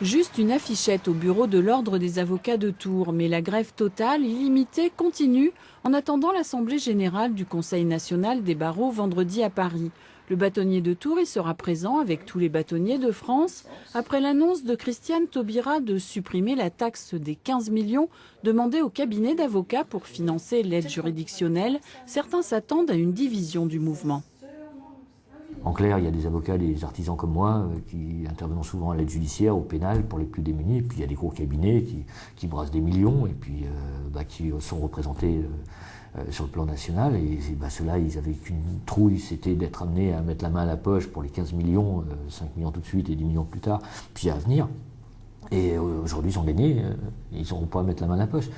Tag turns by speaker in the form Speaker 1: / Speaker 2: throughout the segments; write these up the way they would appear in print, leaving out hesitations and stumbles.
Speaker 1: Juste une affichette au bureau de l'Ordre des avocats de Tours, mais la grève totale, illimitée, continue en attendant l'Assemblée générale du Conseil national des barreaux vendredi à Paris. Le bâtonnier de Tours y sera présent avec tous les bâtonniers de France après l'annonce de Christiane Taubira de supprimer la taxe des 15 millions demandée au cabinet d'avocats pour financer l'aide juridictionnelle. Certains s'attendent à une division du mouvement.
Speaker 2: En clair, il y a des avocats, des artisans comme moi, qui intervenons souvent à l'aide judiciaire, au pénal, pour les plus démunis. Et puis il y a des gros cabinets qui brassent des millions et puis qui sont représentés sur le plan national. Et ceux-là, ils avaient qu'une trouille, c'était d'être amenés à mettre la main à la poche pour les 15 millions, 5 millions tout de suite et 10 millions plus tard, puis à venir. Et aujourd'hui, ils ont gagné, ils n'auront pas à mettre la main à la poche.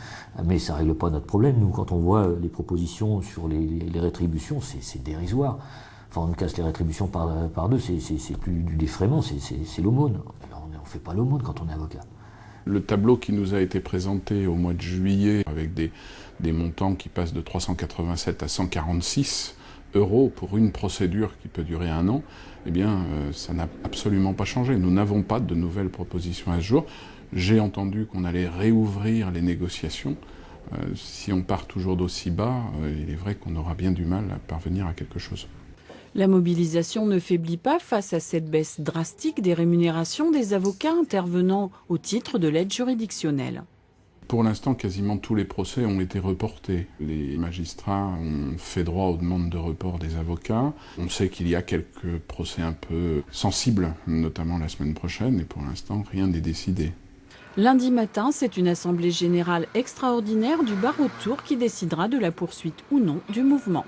Speaker 2: Mais ça ne règle pas notre problème. Nous, quand on voit les propositions sur les rétributions, c'est dérisoire. Enfin, on casse les rétributions par deux, c'est plus du défraiement, c'est l'aumône. On ne fait pas l'aumône quand on est avocat.
Speaker 3: Le tableau qui nous a été présenté au mois de juillet, avec des montants qui passent de 387 à 146 € pour une procédure qui peut durer 1 an, eh bien, ça n'a absolument pas changé. Nous n'avons pas de nouvelles propositions à ce jour. J'ai entendu qu'on allait réouvrir les négociations. Si on part toujours d'aussi bas, il est vrai qu'on aura bien du mal à parvenir à quelque chose.
Speaker 1: La mobilisation ne faiblit pas face à cette baisse drastique des rémunérations des avocats intervenant au titre de l'aide juridictionnelle.
Speaker 3: Pour l'instant, quasiment tous les procès ont été reportés. Les magistrats ont fait droit aux demandes de report des avocats. On sait qu'il y a quelques procès un peu sensibles, notamment la semaine prochaine, et pour l'instant, rien n'est décidé.
Speaker 1: Lundi matin, c'est une assemblée générale extraordinaire du barreau de Tours qui décidera de la poursuite ou non du mouvement.